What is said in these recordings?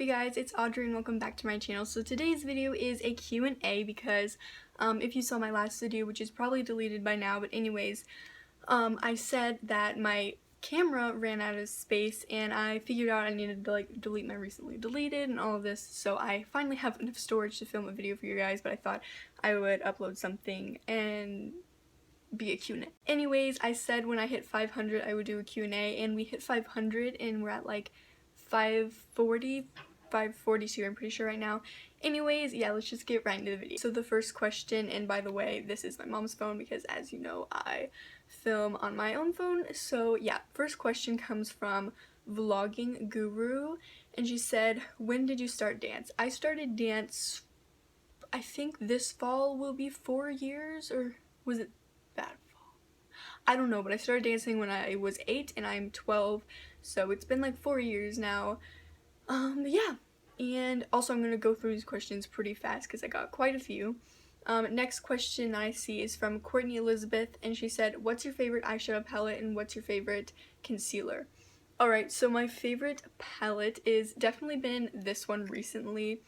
Hey guys, it's Audrey and welcome back to my channel. So today's video is a Q&A because if you saw my last video, which is probably deleted by now, but anyways, I said that my camera ran out of space and I figured out I needed to like delete my recently deleted and all of this, so I finally have enough storage to film a video for you guys, but I thought I would upload something and be a Q&A. Anyways, I said when I hit 500 I would do a Q&A, and we hit 500 and we're at like 542 I'm pretty sure right now. Anyways, yeah, let's just get right into the video. So the first question, and by the way, this is my mom's phone because as you know I film on my own phone, so yeah, first question comes from Vlogging Guru, and she said, when did you start dance? I started dance, I think this fall will be 4 years, or was it that fall? I don't know, but I started dancing when I was 8 and I'm 12, so it's been like 4 years now. Yeah, and also I'm gonna go through these questions pretty fast because I got quite a few. Next question I see is from Courtney Elizabeth, and she said, what's your favorite eyeshadow palette and what's your favorite concealer? Alright, so my favorite palette is definitely been this one recently,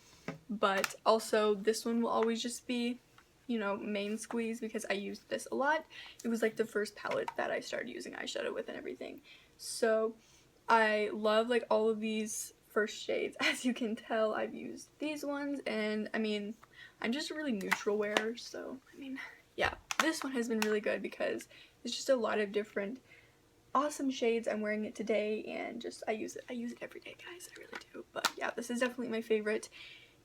but also this one will always just be, you know, main squeeze because I used this a lot. It was like the first palette that I started using eyeshadow with and everything. So I love like all of these first shades. As you can tell, I've used these ones, and I mean, I'm just a really neutral wearer, so I mean, yeah, this one has been really good because it's just a lot of different awesome shades. I'm wearing it today and just I use it every day, guys, I really do. But yeah, this is definitely my favorite.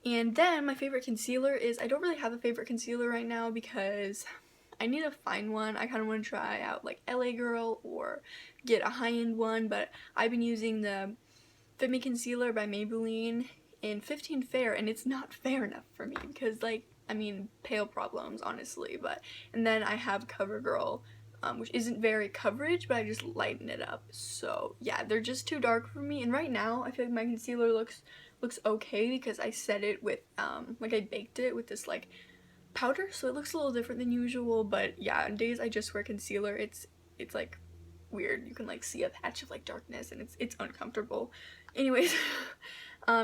And then my favorite concealer is, I don't really have a favorite concealer right now because I need to find one. I kind of want to try out like LA Girl or get a high-end one, but I've been using the Fit Me Concealer by Maybelline in 15 Fair, and it's not fair enough for me because, like, I mean, pale problems, honestly. But and then I have CoverGirl, which isn't very coverage, but I just lighten it up. So yeah, they're just too dark for me, and right now I feel like my concealer looks okay because I set it with like I baked it with this like powder, so it looks a little different than usual. But yeah, on days I just wear concealer, it's like weird. You can like see a patch of like darkness and it's uncomfortable. Anyways,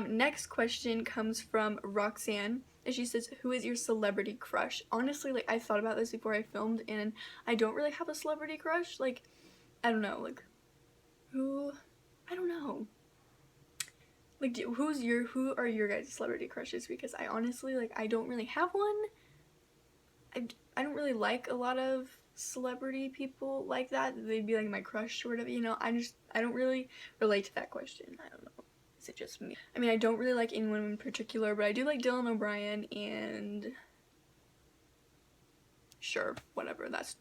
next question comes from Roxanne, and she says, who is your celebrity crush? Honestly, like, I thought about this before I filmed, and I don't really have a celebrity crush. Like, I don't know, like, who, I don't know. Like, who are your guys' celebrity crushes? Because I honestly, like, I don't really have one. I don't really like a lot of celebrity people like that. They'd be like my crush or whatever, you know. I don't really relate to that question. I don't know. Is it just me? I mean, I don't really like anyone in particular, but I do like Dylan O'Brien, and sure, whatever, that's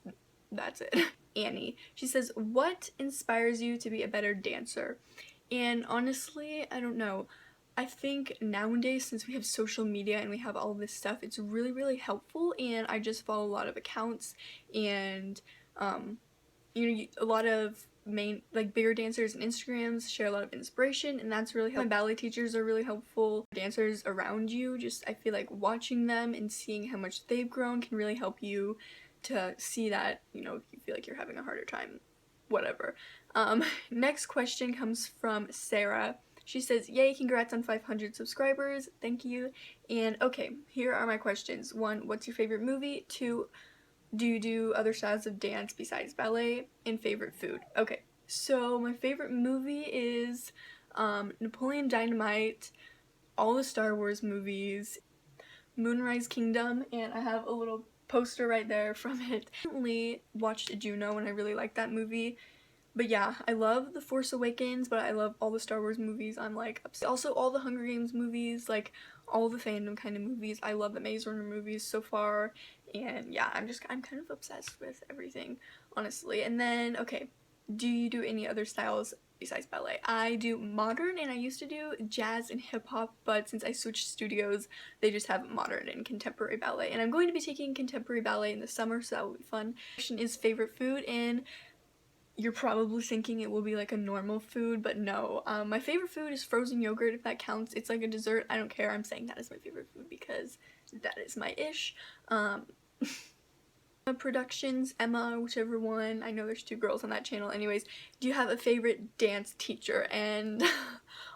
it. Annie, she says, what inspires you to be a better dancer? And honestly, I don't know. I think nowadays, since we have social media and we have all this stuff, it's really helpful, and I just follow a lot of accounts, and you know, a lot of bigger dancers and Instagrams share a lot of inspiration, and that's really helpful. My ballet teachers are really helpful. Dancers around you, just I feel like watching them and seeing how much they've grown can really help you to see that, you know, if you feel like you're having a harder time, whatever. Next question comes from Sarah. She says, yay, congrats on 500 subscribers, thank you. And okay, here are my questions. 1, what's your favorite movie? 2, do you do other styles of dance besides ballet? And favorite food? Okay, so my favorite movie is Napoleon Dynamite, all the Star Wars movies, Moonrise Kingdom, and I have a little poster right there from it. I recently watched Juno and I really liked that movie. But yeah, I love The Force Awakens, but I love all the Star Wars movies. I'm like obsessed. Also all the Hunger Games movies, like all the fandom kind of movies. I love the Maze Runner movies so far, and yeah, I'm kind of obsessed with everything, honestly. And then, okay, do you do any other styles besides ballet? I do modern, and I used to do jazz and hip-hop, but since I switched studios, they just have modern and contemporary ballet, and I'm going to be taking contemporary ballet in the summer, so that will be fun. Question is favorite food, and you're probably thinking it will be like a normal food, but no. My favorite food is frozen yogurt, if that counts. It's like a dessert. I don't care. I'm saying that is my favorite food because that is my ish. Productions, Emma, whichever one. I know there's 2 girls on that channel. Anyways, do you have a favorite dance teacher? And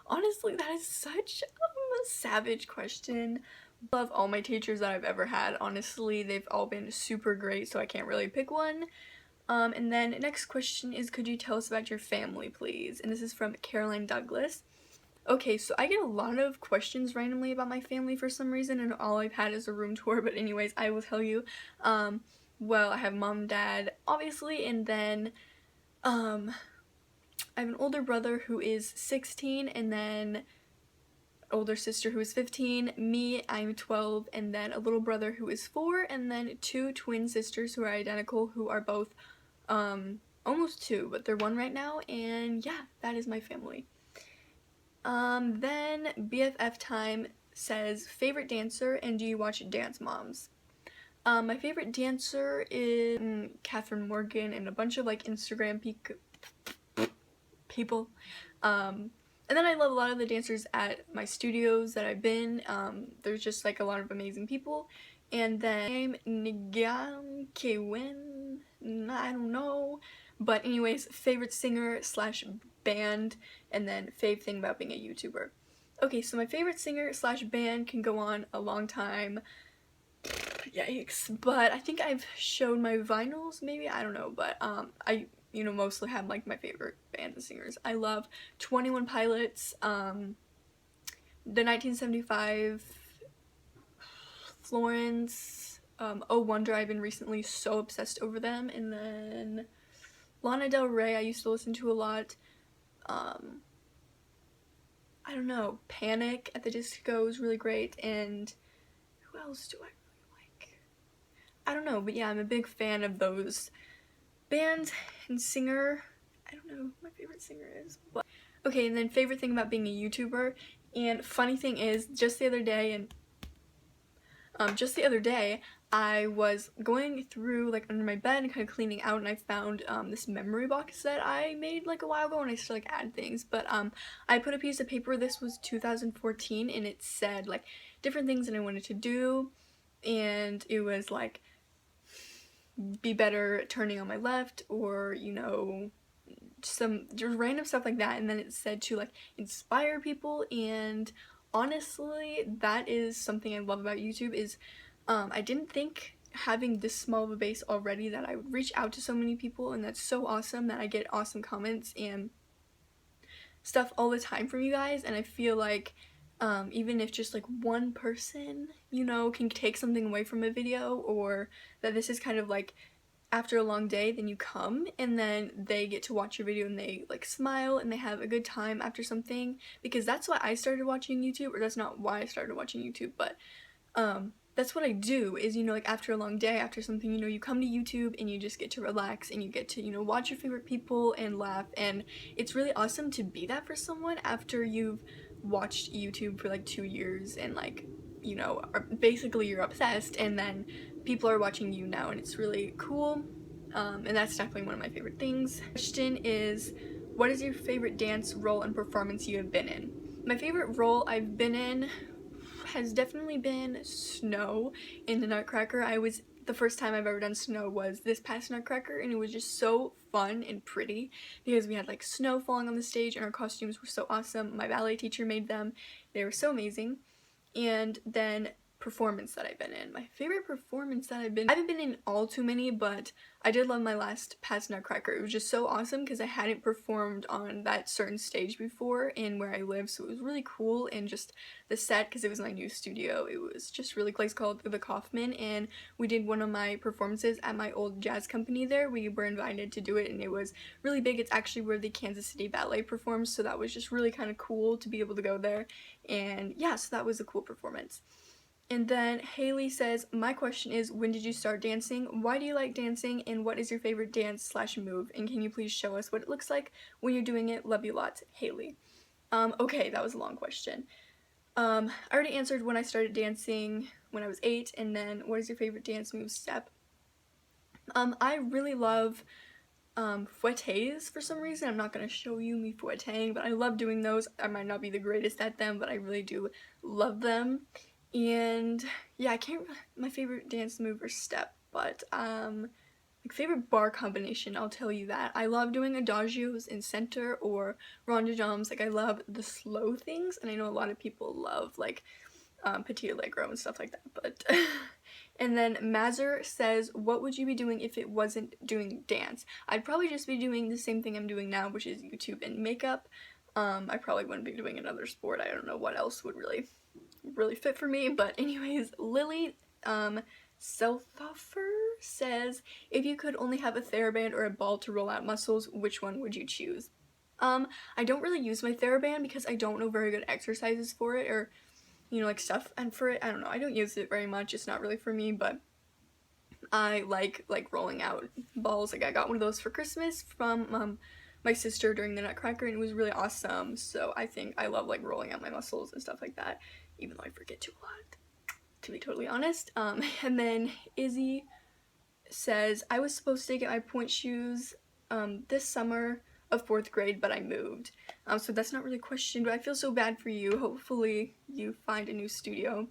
honestly, that is such a savage question. Love all my teachers that I've ever had. Honestly, they've all been super great, so I can't really pick one. And then next question is, could you tell us about your family, please? And this is from Caroline Douglas. Okay, so I get a lot of questions randomly about my family for some reason, and all I've had is a room tour, but anyways, I will tell you. Well, I have mom, dad, obviously, and then, I have an older brother who is 16, and then older sister who is 15, me, I'm 12, and then a little brother who is 4, and then 2 twin sisters who are identical, who are both, almost 2, but they're 1 right now, and yeah, that is my family. Then BFF Time says, favorite dancer, and do you watch Dance Moms? My favorite dancer is Catherine Morgan and a bunch of like Instagram people. And then I love a lot of the dancers at my studios that I've been. There's just like a lot of amazing people. And then Nigam Kewin, I don't know. But anyways, favorite singer slash band, and then fave thing about being a YouTuber. Okay, so my favorite singer slash band can go on a long time. Yikes. But I think I've shown my vinyls, maybe, I don't know, but I mostly have like my favorite bands and singers. I love 21 Pilots, the 1975, Florence, Oh Wonder, I've been recently so obsessed over them, and then Lana Del Rey I used to listen to a lot. I don't know, Panic at the Disco is really great, and who else do I really like? I don't know, but yeah, I'm a big fan of those bands and singer. I don't know who my favorite singer is, but okay, and then favorite thing about being a YouTuber. And funny thing is, just the other day, I was going through like under my bed and kind of cleaning out, and I found this memory box that I made like a while ago, and I still like add things, but I put a piece of paper. This was 2014, and it said like different things that I wanted to do, and it was like be better at turning on my left, or some just random stuff like that. And then it said to like inspire people, and honestly that is something I love about YouTube is I didn't think having this small of a base already that I would reach out to so many people, and that's so awesome that I get awesome comments and stuff all the time from you guys. And I feel like even if just like one person can take something away from a video, or that this is kind of like after a long day, then you come and then they get to watch your video and they like smile and they have a good time after something, because that's why I started watching YouTube, or that's not why I started watching YouTube, but that's what I do is, like after a long day, after something, you come to YouTube and you just get to relax and you get to, watch your favorite people and laugh, and it's really awesome to be that for someone after you've watched YouTube for like 2 years and like, basically you're obsessed, and then people are watching you now, and it's really cool, and that's definitely one of my favorite things. Question is, what is your favorite dance role and performance you have been in? My favorite role I've been in has definitely been Snow in the Nutcracker. The first time I've ever done Snow was this past Nutcracker, and it was just so fun and pretty because we had like snow falling on the stage and our costumes were so awesome. My ballet teacher made them. They were so amazing. And then performance that I've been in. My favorite performance that I haven't been in all too many, but I did love my last past Nutcracker. It was just so awesome because I hadn't performed on that certain stage before in where I live, so it was really cool. And just the set, because it was my new studio, it was just really cool. It's called The Kaufman, and we did one of my performances at my old jazz company there. We were invited to do it, and it was really big. It's actually where the Kansas City Ballet performs, so that was just really kind of cool to be able to go there. And yeah, so that was a cool performance. And then Haley says, my question is, when did you start dancing? Why do you like dancing? And what is your favorite dance / move? And can you please show us what it looks like when you're doing it? Love you lots, Haley. Okay, that was a long question. I already answered when I started dancing when I was 8, and then what is your favorite dance move step? I really love fouettes for some reason. I'm not going to show you me fouetting, but I love doing those. I might not be the greatest at them, but I really do love them. And yeah, my favorite dance move or step. but like favorite bar combination, I'll tell you that. I love doing adagios in center or ronde-jams. Like I love the slow things, and I know a lot of people love like petit allegro and stuff like that, but and then Mazur says, what would you be doing if it wasn't doing dance? I'd probably just be doing the same thing I'm doing now, which is YouTube and makeup. I probably wouldn't be doing another sport. I don't know what else would really fit for me, but anyways, Lily Selfoffer says, if you could only have a TheraBand or a ball to roll out muscles, which one would you choose? I don't really use my TheraBand because I don't know very good exercises for it, or you know, like stuff and for it. I don't know, I don't use it very much. It's not really for me, but I like rolling out balls. Like I got one of those for Christmas from my sister during the Nutcracker, and it was really awesome. So I think I love like rolling out my muscles and stuff like that, even though I forget to a lot, to be totally honest. And then Izzy says, I was supposed to get my Pointe shoes this summer of 4th grade, but I moved. So that's not really a question, but I feel so bad for you. Hopefully you find a new studio.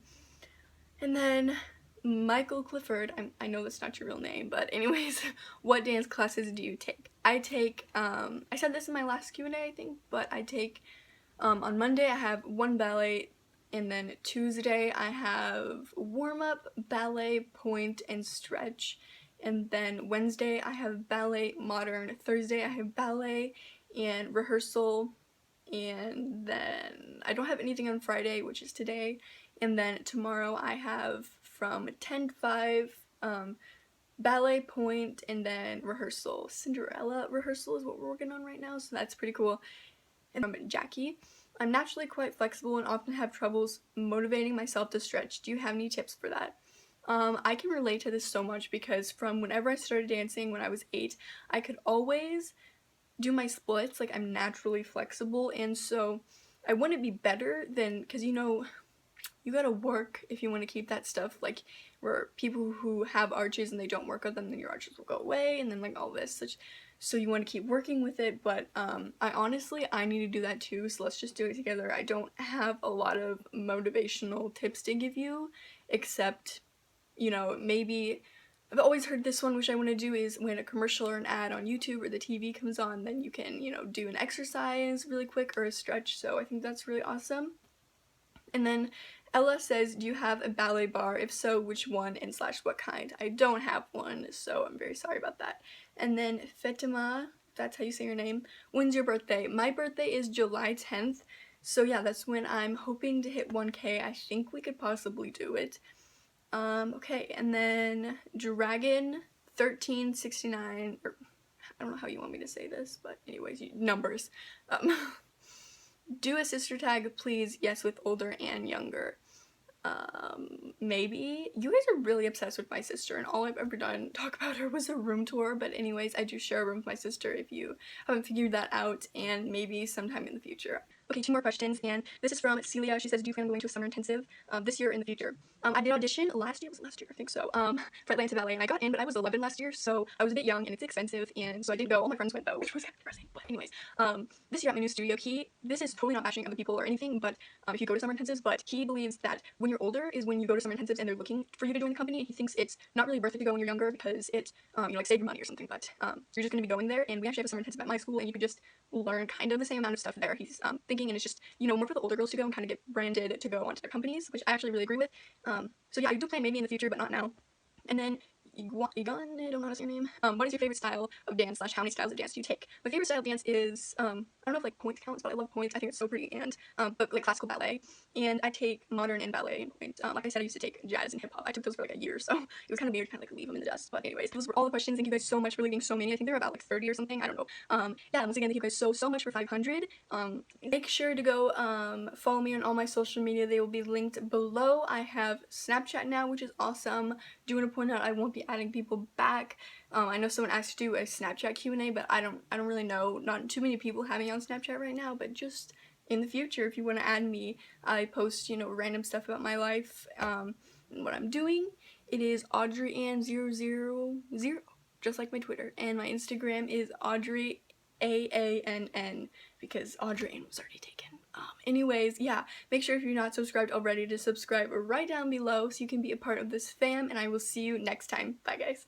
And then Michael Clifford, I know that's not your real name, but anyways, what dance classes do you take? I take, I said this in my last Q&A, I think, but I take, on Monday I have 1 ballet, and then Tuesday I have warm-up, ballet, pointe, and stretch. And then Wednesday I have ballet, modern. Thursday I have ballet and rehearsal. And then I don't have anything on Friday, which is today. And then tomorrow I have from 10 to 5 ballet, pointe, and then rehearsal. Cinderella rehearsal is what we're working on right now, so that's pretty cool. And Jackie, I'm naturally quite flexible and often have troubles motivating myself to stretch. Do you have any tips for that? I can relate to this so much because from whenever I started dancing when I was 8, I could always do my splits. Like I'm naturally flexible, and so I wouldn't be better than, because you know, you gotta work if you want to keep that stuff, like where people who have arches and they don't work on them, then your arches will go away, and then like all this such. So you want to keep working with it, but I need to do that too, so let's just do it together. I don't have a lot of motivational tips to give you, except, you know, maybe I've always heard this one, which I want to do, is when a commercial or an ad on YouTube or the TV comes on, then you can, you know, do an exercise really quick or a stretch, so I think that's really awesome. And then Ella says, do you have a ballet bar? If so, which one and / what kind? I don't have one, so I'm very sorry about that. And then Fatima, that's how you say your name, when's your birthday? My birthday is July 10th, so yeah, that's when I'm hoping to hit 1K. I think we could possibly do it. Okay, and then Dragon 1369, or I don't know how you want me to say this, but anyways, numbers. Do a sister tag, please. Yes, with older and younger. Maybe. You guys are really obsessed with my sister, and all I've ever done talk about her was a room tour, but anyways, I do share a room with my sister if you haven't figured that out, and maybe sometime in the future. Okay, 2 more questions, and this is from Celia. She says, do you plan on going to a summer intensive this year or in the future? I did audition last year, I think so, for Atlanta Ballet, and I got in, but I was 11 last year, so I was a bit young, and it's expensive, and so I didn't go. All my friends went though, which was kind of depressing, but anyways, this year at my new studio, this is totally not bashing other people or anything, but if you go to summer intensives, but he believes that when you're older is when you go to summer intensives and they're looking for you to join the company, and he thinks it's not really worth it to go when you're younger because it, you know, like save your money or something, but you're just going to be going there, and we actually have a summer intensive at my school, and you could just learn kind of the same amount of stuff there, he's thinking, and it's just, you know, more for the older girls to go and kind of get branded to go onto their companies, which I actually really agree with. So yeah, I do plan maybe in the future, but not now. And then Igan, I don't know how to say your name. What is your favorite style of dance / how many styles of dance do you take? My favorite style of dance is, I don't know if like Pointe counts, but I love Pointe. I think it's so pretty, and, but like classical ballet. And I take modern and ballet and Pointe. Like I said, I used to take jazz and hip hop. I took those for like a year, so it was kind of weird to kind of like leave them in the dust. But anyways, those were all the questions. Thank you guys so much for leaving so many. I think there were about like 30 or something. I don't know. Yeah, once again, thank you guys so much for 500. Make sure to go, follow me on all my social media. They will be linked below. I have Snapchat now, which is awesome. Do want to point out I won't be adding people back. I know someone asked to do a Snapchat Q&A, but I don't really know. Not too many people have me on Snapchat right now, but just in the future, if you want to add me, I post, you know, random stuff about my life, and what I'm doing. It is AudreyAnn000, just like my Twitter, and my Instagram is AudreyAANN, because Audrey Ann was already taken. Anyways, yeah, make sure if you're not subscribed already to subscribe right down below so you can be a part of this fam, and I will see you next time. Bye, guys.